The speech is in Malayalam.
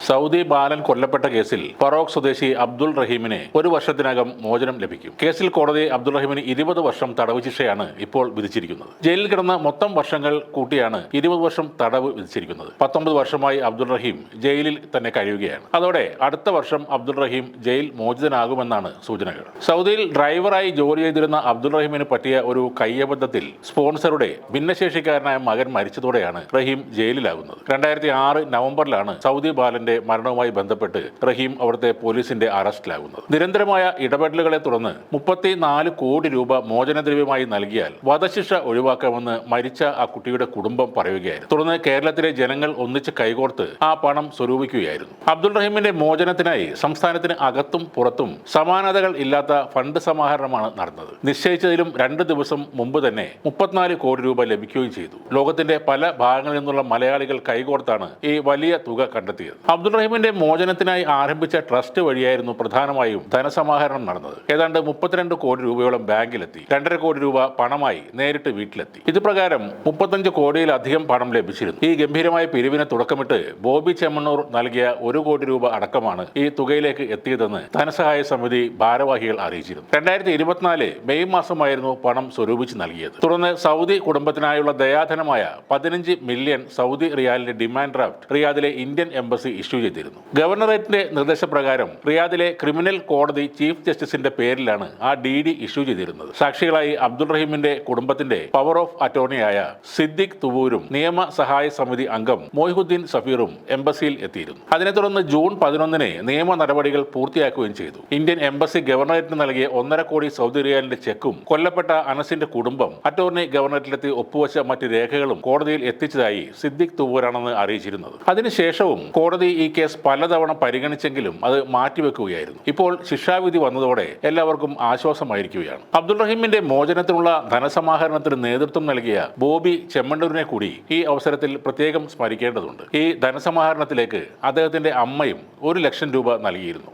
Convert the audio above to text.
സൗദി ബാലൻ കൊല്ലപ്പെട്ട കേസിൽ ഫറോക്ക് സ്വദേശി അബ്ദുൾ റഹീമിന് 1 വർഷത്തിനകം മോചനം ലഭിക്കും. കേസിൽ കോടതി അബ്ദുൾ റഹീമിന് 20 വർഷം തടവ് ശിക്ഷയാണ് ഇപ്പോൾ വിധിച്ചിരിക്കുന്നത്. ജയിലിൽ കിടന്ന മൊത്തം വർഷങ്ങൾ കൂട്ടിയാണ് 20 വർഷം തടവ് വിധിച്ചിരിക്കുന്നത്. 19 വർഷമായി അബ്ദുൾ റഹീം ജയിലിൽ തന്നെ കഴിയുകയാണ്. അതോടെ അടുത്ത വർഷം അബ്ദുൾ റഹീം ജയിൽ മോചിതനാകുമെന്നാണ് സൂചനകൾ. സൗദിയിൽ ഡ്രൈവറായി ജോലി ചെയ്തിരുന്ന അബ്ദുൾ റഹീമിന് പറ്റിയ ഒരു കയ്യബദ്ധത്തിൽ സ്പോൺസറുടെ ഭിന്നശേഷിക്കാരനായ മകൻ മരിച്ചതോടെയാണ് റഹീം ജയിലിലാകുന്നത്. 2006 നവംബറിലാണ് സൗദി ബാലന്റെ മരണവുമായി ബന്ധപ്പെട്ട് റഹീം അവിടുത്തെ പോലീസിന്റെ അറസ്റ്റിലാകുന്നത്. നിരന്തരമായ ഇടപെടലുകളെ തുടർന്ന് 34 കോടി രൂപ മോചനദ്രവ്യമായി നൽകിയാൽ വധശിക്ഷ ഒഴിവാക്കാമെന്ന് മരിച്ച ആ കുട്ടിയുടെ കുടുംബം പറയുകയായിരുന്നു. തുടർന്ന് കേരളത്തിലെ ജനങ്ങൾ ഒന്നിച്ച് കൈകോർത്ത് ആ പണം സ്വരൂപിക്കുകയായിരുന്നു. അബ്ദുൾ റഹീമിന്റെ മോചനത്തിനായി സംസ്ഥാനത്തിന് അകത്തും പുറത്തും സമാനതകൾ ഇല്ലാത്ത ഫണ്ട് സമാഹരണമാണ് നടന്നത്. നിശ്ചയിച്ചതിലും 2 ദിവസം മുമ്പ് തന്നെ 34 കോടി രൂപ ലഭിക്കുകയും ചെയ്തു. ലോകത്തിന്റെ പല ഭാഗങ്ങളിൽ നിന്നുള്ള മലയാളികൾ കൈകോർത്താണ് ഈ വലിയ തുക കണ്ടെത്തിയത്. അബ്ദുൾ റഹീമിന്റെ മോചനത്തിനായി ആരംഭിച്ച ട്രസ്റ്റ് വഴിയായിരുന്നു പ്രധാനമായും ധനസമാഹരണം നടന്നത്. ഏതാണ്ട് 32 കോടി രൂപയോളം ബാങ്കിലെത്തി. 2.5 കോടി രൂപ പണമായി നേരിട്ട് വീട്ടിലെത്തി. ഇത് പ്രകാരം 35 കോടിയിലധികം പണം ലഭിച്ചിരുന്നു. ഈ ഗംഭീരമായ പിരിവിന് തുടക്കമിട്ട് ബോബി ചെമ്മണ്ണൂർ നൽകിയ 1 കോടി രൂപ അടക്കമാണ് ഈ തുകയിലേക്ക് എത്തിയതെന്ന് ധനസഹായ സമിതി ഭാരവാഹികൾ അറിയിച്ചിരുന്നു. 2024 മെയ് മാസമായിരുന്നു പണം സ്വരൂപിച്ച് നൽകിയത്. തുടർന്ന് സൗദി കുടുംബത്തിനായുള്ള ദയാധനമായ 15 മില്യൺ സൗദി റിയാലിന്റെ ഡിമാൻഡ് ഡ്രാഫ്റ്റ് റിയാദിലെ ഇന്ത്യൻ എംബസി ഇഷ്യൂ ചെയ്തിരുന്നു. ഗവർണറേറ്റിന്റെ നിർദ്ദേശപ്രകാരം റിയാദിലെ ക്രിമിനൽ കോടതി ചീഫ് ജസ്റ്റിസിന്റെ പേരിലാണ് ആ DD ഇഷ്യൂ ചെയ്തിരുന്നത്. സാക്ഷികളായി അബ്ദുൾ റഹീമിന്റെ കുടുംബത്തിന്റെ പവർ ഓഫ് അറ്റോർണിയായ സിദ്ദിഖ് തുവൂരും നിയമ സഹായ സമിതി അംഗം മൊയ്ഹുദ്ദീൻ സഫീറും എംബസിയിൽ എത്തിയിരുന്നു. അതിനെ തുടർന്ന് ജൂൺ 11 നിയമ നടപടികൾ പൂർത്തിയാക്കുകയും ചെയ്തു. ഇന്ത്യൻ എംബസി ഗവർണറേറ്റിന് നൽകിയ 1.5 കോടി സൗദി റിയാലിന്റെ ചെക്കും കൊല്ലപ്പെട്ട അനസിന്റെ കുടുംബം അറ്റോർണി ഗവർണറേറ്റിലെത്തി ഒപ്പുവച്ച മറ്റ് രേഖകളും കോടതിയിൽ എത്തിച്ചതായി സിദ്ദിഖ് തുവൂരാണെന്ന് അറിയിച്ചിരുന്നത്. അതിനുശേഷവും കോടതി ഈ കേസ് പലതവണ പരിഗണിച്ചെങ്കിലും അത് മാറ്റിവെക്കുകയായിരുന്നു. ഇപ്പോൾ ശിക്ഷാവിധി വന്നതോടെ എല്ലാവർക്കും ആശ്വാസമായിരിക്കുകയാണ്. അബ്ദുൾ റഹീമിന്റെ മോചനത്തിനുള്ള ധനസമാഹരണത്തിന് നേതൃത്വം നൽകിയ ബോബി ചെമ്മണ്ണൂരിനെ കൂടി ഈ അവസരത്തിൽ പ്രത്യേകം സ്മരിക്കേണ്ടതുണ്ട്. ഈ ധനസമാഹരണത്തിലേക്ക് അദ്ദേഹത്തിന്റെ അമ്മയും 1 ലക്ഷം രൂപ നൽകിയിരുന്നു.